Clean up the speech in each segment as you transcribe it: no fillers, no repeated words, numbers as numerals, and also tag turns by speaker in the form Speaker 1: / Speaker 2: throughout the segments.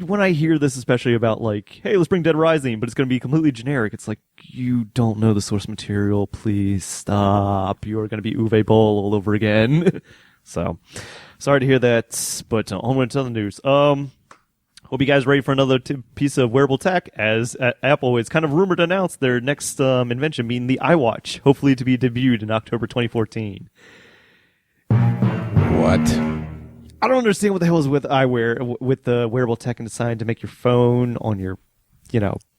Speaker 1: when I hear this, especially about like, hey, let's bring Dead Rising, but it's going to be completely generic. It's like, you don't know the source material. Please stop. You are going to be Uwe Boll all over again. So, sorry to hear that, but onward to the news. Hope you guys ready for another piece of wearable tech, as Apple is kind of rumored to announce their next invention, being the iWatch, hopefully to be debuted in October 2014.
Speaker 2: What?
Speaker 1: I don't understand what the hell is with eyewear, with the wearable tech and design to make your phone on your,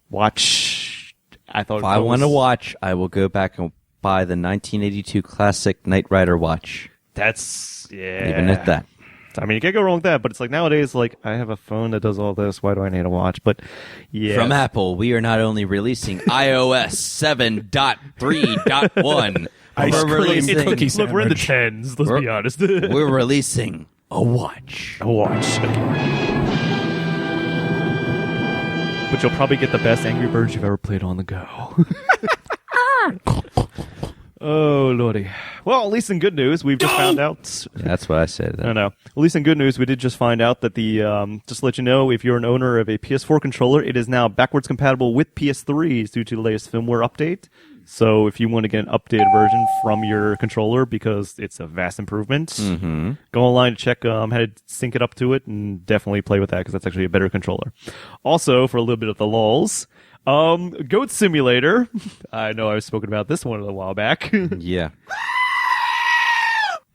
Speaker 1: watch. I thought
Speaker 3: if I want to watch, I will go back and buy the 1982 classic Knight Rider watch.
Speaker 1: That's, yeah.
Speaker 3: Even at that.
Speaker 1: I mean, you can't go wrong with that, but it's like nowadays, like, I have a phone that does all this. Why do I need a watch? But, yeah.
Speaker 3: From Apple, we are not only releasing iOS 7.3.1,
Speaker 2: We're releasing cookie
Speaker 1: Look, we're in the
Speaker 2: sandwich.
Speaker 1: 10s, let's be honest.
Speaker 3: We're releasing a watch.
Speaker 1: A watch. But you'll probably get the best Angry Birds you've ever played on the go. Oh, lordy. Well, at least in good news, we've just found out...
Speaker 3: Yeah, that's what I said.
Speaker 1: I know. At least in good news, we did just find out that just to let you know, if you're an owner of a PS4 controller, it is now backwards compatible with PS3s due to the latest firmware update. So if you want to get an updated version from your controller, because it's a vast improvement, go online to check how to sync it up to it, and definitely play with that, because that's actually a better controller. Also, for a little bit of the lulz, Goat Simulator. I know I've spoken about this one a while back.
Speaker 3: Yeah.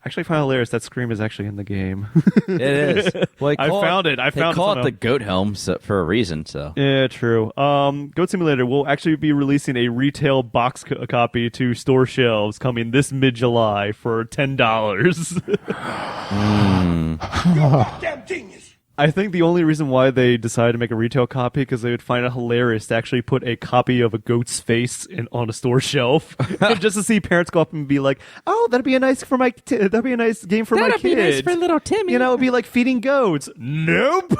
Speaker 1: Actually, I find it hilarious that Scream is actually in the game.
Speaker 3: It is. Well,
Speaker 1: I found it.
Speaker 3: They call it the Goat Helm for a reason, so.
Speaker 1: Yeah, true. Goat Simulator will actually be releasing a retail box copy to store shelves coming this mid-July for $10.
Speaker 4: Damn genius.
Speaker 1: I think the only reason why they decided to make a retail copy because they would find it hilarious to actually put a copy of a goat's face on a store shelf, and just to see parents go up and be like, "Oh, that'd be a nice game for my kid.
Speaker 2: That'd be nice for little Timmy.
Speaker 1: It'd be like feeding goats." Nope.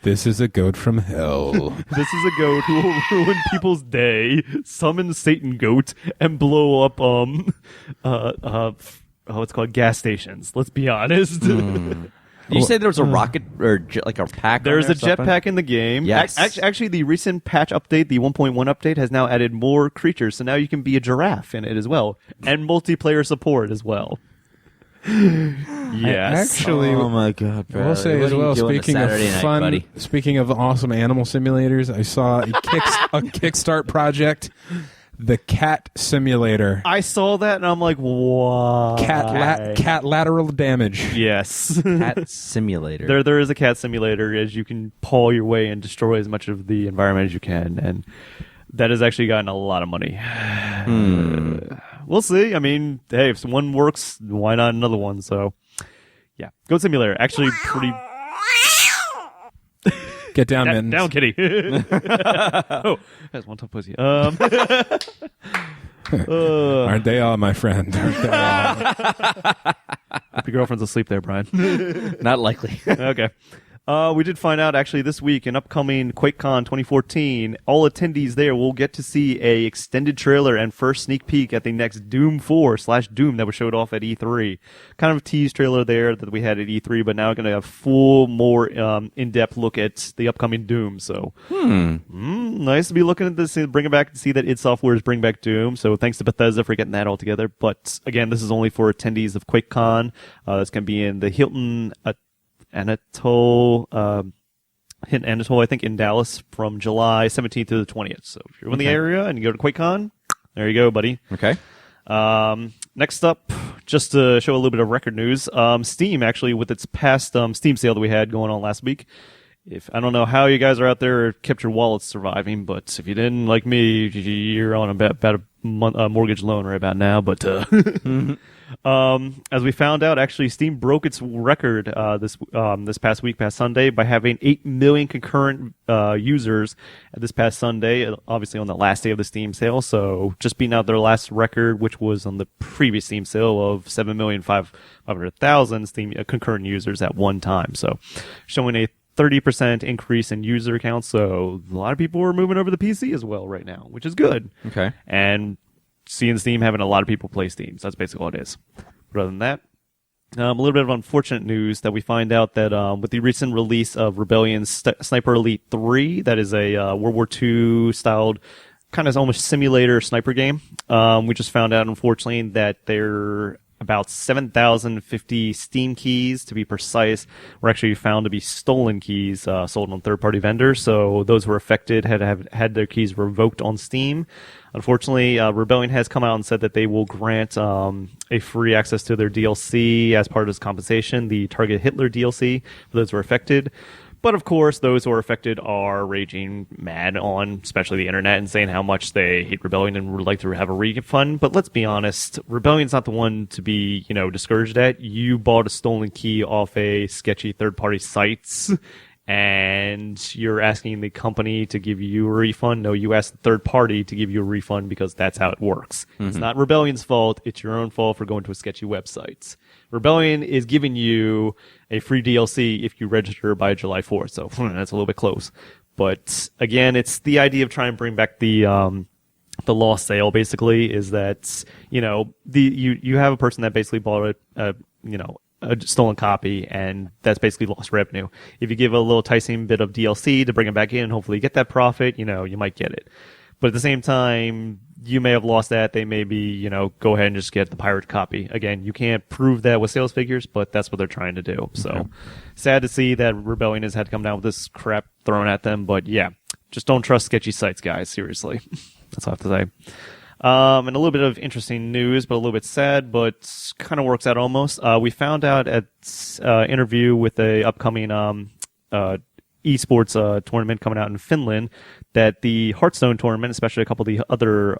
Speaker 2: This is a goat from hell.
Speaker 1: This is a goat who will ruin people's day, summon Satan goat, and blow up what's called gas stations. Let's be honest.
Speaker 3: You say there was a rocket or like a pack?
Speaker 1: There's a jetpack in the game.
Speaker 3: Yes.
Speaker 1: Actually, the recent patch update, the 1.1 update, has now added more creatures, so now you can be a giraffe in it as well, and multiplayer support as well. Yes.
Speaker 2: Actually,
Speaker 3: oh my God,
Speaker 2: I will say as well, speaking of fun, speaking of awesome animal simulators, I saw a Kickstart project. The cat simulator.
Speaker 1: I saw that and I'm like, wow.
Speaker 2: Cat lateral damage.
Speaker 1: Yes.
Speaker 3: Cat simulator.
Speaker 1: There is a cat simulator, as you can paw your way and destroy as much of the environment as you can, and that has actually gotten a lot of money. We'll see. I mean, hey, if one works, why not another one? So, yeah. Goat Simulator. Actually pretty...
Speaker 2: Get down, Mittens.
Speaker 1: Down, kitty. Oh, that's one tough pussy.
Speaker 2: Aren't they all, my friend? Aren't they all?
Speaker 1: Hope your girlfriend's asleep there, Brian.
Speaker 3: Not likely.
Speaker 1: Okay. We did find out actually this week in upcoming QuakeCon 2014, all attendees there will get to see a extended trailer and first sneak peek at the next Doom 4/Doom that was showed off at E3. Kind of a tease trailer there that we had at E3, but now we're going to have full, more in-depth look at the upcoming Doom. So, nice to be looking at this and bring it back and see that id Software is bringing back Doom. So thanks to Bethesda for getting that all together. But again, this is only for attendees of QuakeCon. It's going to be in the Hilton Anatole, I think, in Dallas from July 17th to the 20th. So if you're in the area and you go to QuakeCon, there you go, buddy.
Speaker 3: Okay.
Speaker 1: Next up, just to show a little bit of record news, Steam, actually, with its past Steam sale that we had going on last week. I don't know how you guys are out there or kept your wallets surviving, but if you didn't, like me, you're on about a mortgage loan right about now. But as we found out, actually, Steam broke its record this past Sunday, by having 8 million concurrent users this past Sunday, obviously on the last day of the Steam sale. So just beating out their last record, which was on the previous Steam sale of 7,500,000 Steam concurrent users at one time. So showing a 30% increase in user accounts. So a lot of people are moving over to the PC as well right now, which is good.
Speaker 3: Okay.
Speaker 1: And seeing Steam having a lot of people play Steam. So that's basically all it is. But other than that, A little bit of unfortunate news that we find out that with the recent release of Rebellion's Sniper Elite 3, that is a World War II styled kind of almost simulator sniper game, we just found out, unfortunately, that there about 7,050 Steam keys, to be precise, were actually found to be stolen keys sold on third-party vendors. So those who were affected had their keys revoked on Steam. Unfortunately, Rebellion has come out and said that they will grant a free access to their DLC as part of this compensation, the Target Hitler DLC, for those who were affected. But of course, those who are affected are raging mad on, especially the internet, and saying how much they hate Rebellion and would like to have a refund. But let's be honest, Rebellion's not the one to be, discouraged at. You bought a stolen key off a sketchy third-party sites, and you're asking the company to give you a refund. No, you asked the third party to give you a refund because that's how it works. Mm-hmm. It's not Rebellion's fault. It's your own fault for going to a sketchy website. Rebellion is giving you a free DLC if you register by July 4th. So that's a little bit close. But again, it's the idea of trying to bring back the lost sale, basically, is that, you have a person that basically bought a stolen copy, and that's basically lost revenue. If you give a little enticing bit of DLC to bring it back in, hopefully get that profit, you might get it. But at the same time, you may have lost that. They may be, go ahead and just get the pirate copy. Again, you can't prove that with sales figures, but that's what they're trying to do. So sad to see that Rebellion has had to come down with this crap thrown at them. But yeah, just don't trust sketchy sites, guys. Seriously. That's all I have to say. And a little bit of interesting news, but a little bit sad, but kind of works out almost. We found out at interview with a upcoming esports tournament coming out in Finland that the Hearthstone tournament, especially a couple of the other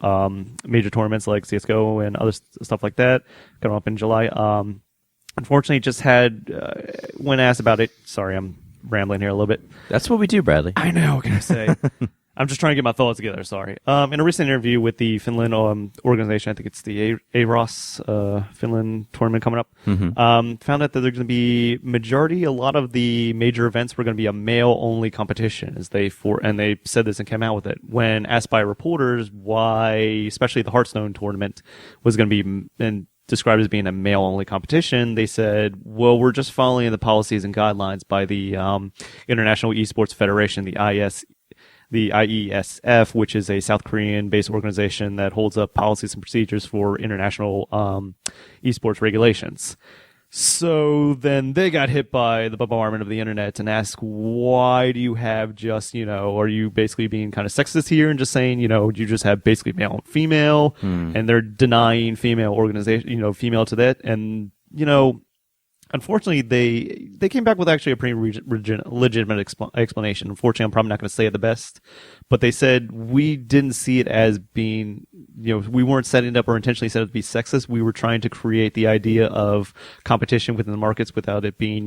Speaker 1: major tournaments like CSGO and other stuff like that, coming up in July, unfortunately just had, when asked about it, sorry, I'm rambling here a little bit.
Speaker 3: That's what we do, Bradley.
Speaker 1: I know, what can I say? I'm just trying to get my thoughts together, sorry. In a recent interview with the Finland organization, I think it's the AROS Finland tournament coming up, found out that there's going to be a lot of the major events were going to be a male-only competition, and they said this and came out with it. When asked by reporters why, especially the Hearthstone tournament, was going to be and described as being a male-only competition, they said, well, we're just following the policies and guidelines by the International Esports Federation, the IESF, which is a South Korean-based organization that holds up policies and procedures for international esports regulations. So then they got hit by the bombardment of the internet and asked, why do you have just, are you basically being kind of sexist here and just saying, you just have basically male and female, and they're denying female organization, female to that. And, unfortunately, they came back with actually a pretty legitimate explanation. Unfortunately, I'm probably not going to say it the best, but they said we didn't see it as being, we weren't setting it up or intentionally set it to be sexist. We were trying to create the idea of competition within the markets without it being,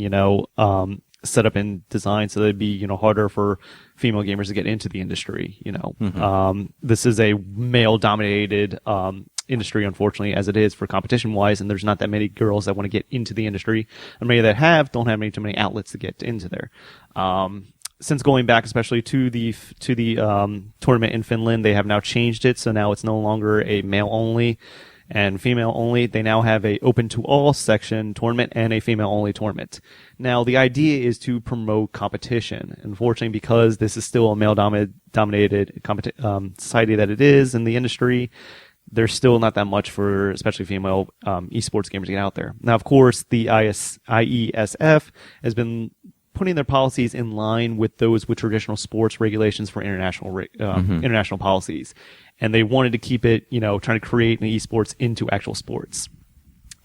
Speaker 1: set up and designed so that it'd be, harder for female gamers to get into the industry. This is a male-dominated industry, unfortunately, as it is for competition-wise, and there's not that many girls that want to get into the industry, and many that don't have too many outlets to get into there. Since going back, especially to the tournament in Finland, they have now changed it, so now it's no longer a male-only and female-only. They now have a open-to-all section tournament and a female-only tournament. Now, the idea is to promote competition. Unfortunately, because this is still a male-dominated society that it is in the industry, there's still not that much for especially female esports gamers to get out there. Now, of course, the IESF has been putting their policies in line with those with traditional sports regulations for international policies. And they wanted to keep it, trying to create an esports into actual sports.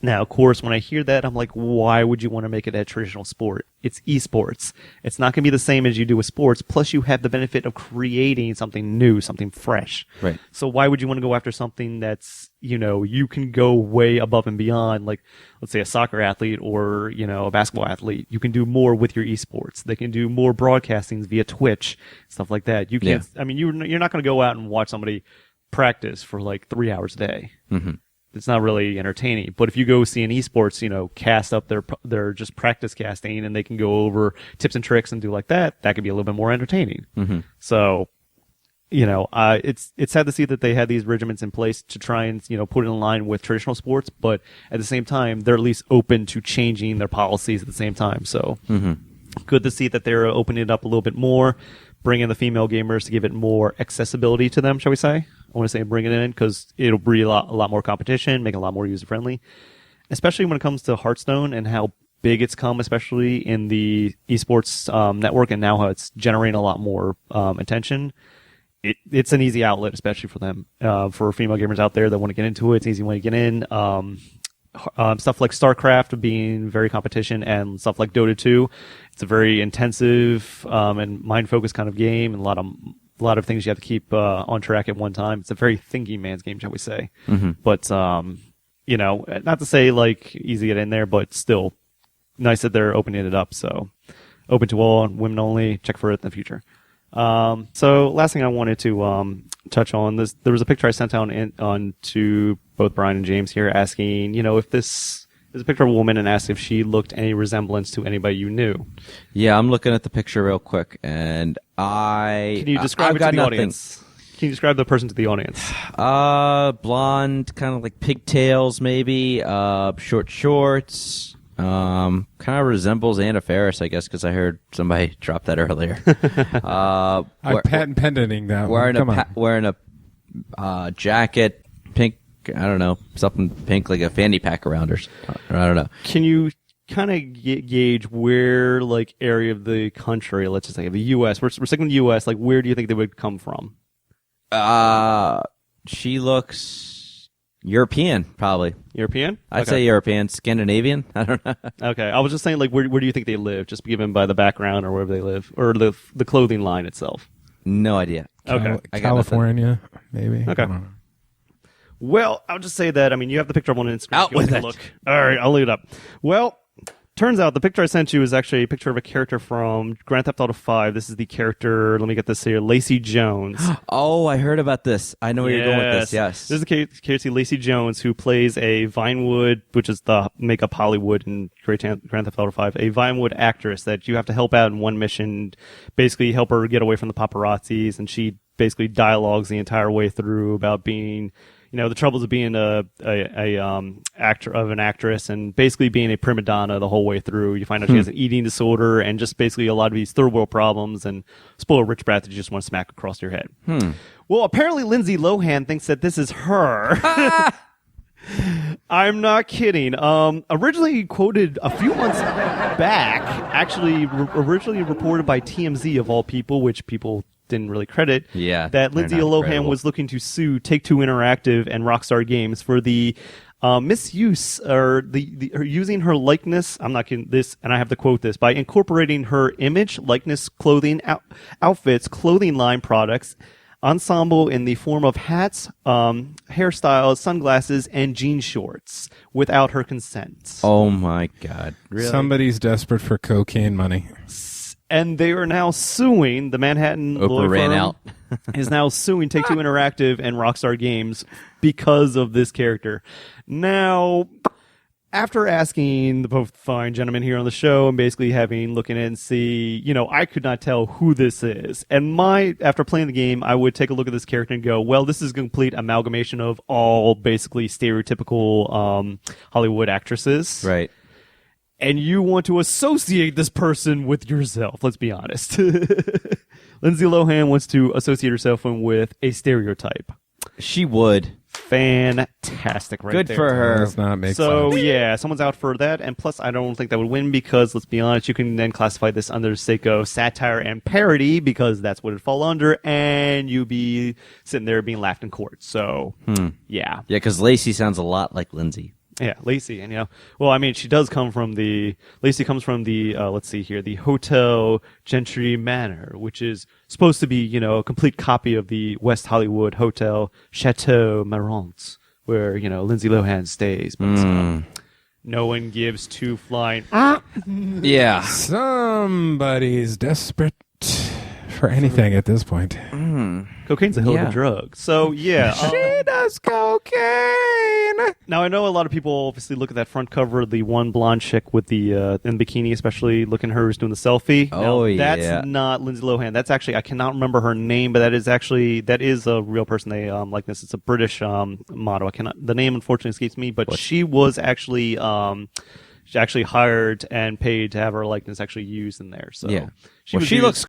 Speaker 1: Now, of course, when I hear that, I'm like, why would you want to make it a traditional sport? It's esports. It's not going to be the same as you do with sports. Plus, you have the benefit of creating something new, something fresh.
Speaker 3: Right.
Speaker 1: So why would you want to go after something that's, you can go way above and beyond, like, let's say a soccer athlete or, a basketball athlete. You can do more with your esports. They can do more broadcastings via Twitch, stuff like that. You can't, you're not going to go out and watch somebody practice for like 3 hours a day. Mm-hmm. It's not really entertaining. But if you go see an esports, cast up their just practice casting, and they can go over tips and tricks and do like that, that could be a little bit more entertaining. Mm-hmm. So it's sad to see that they had these regiments in place to try and, put it in line with traditional sports, but at the same time, they're at least open to changing their policies at the same time. So good to see that they're opening it up a little bit more, bringing the female gamers to give it more accessibility to them, shall we say? I want to say bring it in because it'll breed a lot more competition, make it a lot more user-friendly, especially when it comes to Hearthstone and how big it's come, especially in the esports network, and now how it's generating a lot more attention. It's an easy outlet, especially for them, for female gamers out there that want to get into it. It's an easy way to get in. Stuff like StarCraft being very competition, and stuff like Dota 2. It's a very intensive and mind-focused kind of game, and a lot of things you have to keep on track at one time. It's a very thinking man's game, shall we say? But not to say like easy to get in there, but still nice that they're opening it up. So open to all, women only. Check for it in the future. So last thing I wanted to touch on this, there was a picture I sent out on to both Brian and James here, asking, if this is a picture of a woman, and asked if she looked any resemblance to anybody you knew.
Speaker 3: Yeah, I'm looking at the picture real quick, and
Speaker 1: Can you describe it to the audience? Can you describe the person to the audience?
Speaker 3: Blonde, kind of like pigtails, maybe. Short shorts. Kind of resembles Anna Faris, I guess, because I heard somebody drop that earlier.
Speaker 2: I'm patent pending that
Speaker 3: wearing a jacket, pink. I don't know, something pink like a fanny pack around her. I don't know.
Speaker 1: Can you kind of gauge where, like, area of the country, let's just say the U.S. We're sticking with the U.S. Like, where do you think they would come from?
Speaker 3: She looks European, probably.
Speaker 1: European?
Speaker 3: I'd say European. Scandinavian? I don't know.
Speaker 1: Okay. I was just saying, like, where do you think they live? Just given by the background or wherever they live. Or the clothing line itself.
Speaker 3: No idea.
Speaker 1: Okay.
Speaker 2: California, maybe.
Speaker 1: Okay. Well, I'll just say that, you have the picture up on Instagram.
Speaker 3: Out with it.
Speaker 1: Look. All right, I'll leave it up. Well, turns out the picture I sent you is actually a picture of a character from Grand Theft Auto 5. This is the character, let me get this here, Lacey Jones.
Speaker 3: Oh, I heard about this. I know where you're going with this, yes.
Speaker 1: This is the character, Lacey Jones, who plays a Vinewood, which is the makeup Hollywood in Grand Theft Auto 5, a Vinewood actress that you have to help out in one mission, basically help her get away from the paparazzis, and she basically dialogues the entire way through about being... the troubles of being an actress, and basically being a prima donna the whole way through. You find out she has an eating disorder, and just basically a lot of these third world problems, and spoiled rich brat that you just want to smack across your head. Well, apparently Lindsay Lohan thinks that this is her. I'm not kidding. Originally quoted a few months back, actually originally reported by TMZ of all people, which people didn't really credit, that Lindsay Lohan was looking to sue Take-Two Interactive and Rockstar Games for the misuse or her using her likeness. I'm not kidding this, and I have to quote this, by incorporating her image, likeness, clothing, outfits, clothing line products, ensemble in the form of hats, hairstyles, sunglasses, and jean shorts without her consent.
Speaker 3: Oh my God.
Speaker 2: Really? Somebody's desperate for cocaine money.
Speaker 1: And they are now suing the Manhattan law firm is now suing Take-Two Interactive and Rockstar Games because of this character. Now, after asking the both fine gentlemen here on the show and basically looking at it and see, I could not tell who this is. And after playing the game, I would take a look at this character and go, well, this is a complete amalgamation of all basically stereotypical Hollywood actresses.
Speaker 3: Right.
Speaker 1: And you want to associate this person with yourself. Let's be honest. Lindsay Lohan wants to associate herself with a stereotype.
Speaker 3: She would.
Speaker 1: Fantastic, right?
Speaker 3: Good
Speaker 1: there.
Speaker 3: for her.
Speaker 2: Does not make
Speaker 1: so
Speaker 2: sense.
Speaker 1: Yeah, someone's out for that, and plus I don't think that would win because, let's be honest, you can then classify this under the sake of satire and parody because that's what it'd fall under, and you'd be sitting there being laughed in court. So yeah,
Speaker 3: because Lacey sounds a lot like Lindsay.
Speaker 1: Yeah, Lacey, and she does come from Lacey comes from let's see here, the Hotel Gentry Manor, which is supposed to be, a complete copy of the West Hollywood Hotel Chateau Marmont, where, Lindsay Lohan stays. But no one gives two flying.
Speaker 3: Yeah.
Speaker 2: Somebody's desperate for anything at this point.
Speaker 1: Cocaine's a hell of a drug. So, yeah.
Speaker 2: She does cocaine.
Speaker 1: Now, I know a lot of people obviously look at that front cover, the one blonde chick with the in bikini, especially looking at her who's doing the selfie.
Speaker 3: Oh,
Speaker 1: now, that's not Lindsay Lohan. That's actually, I cannot remember her name, but that is a real person they likeness. It's a British model. The name unfortunately escapes me, but she was actually hired and paid to have her likeness actually used in there. So
Speaker 3: yeah.
Speaker 1: she
Speaker 3: She looks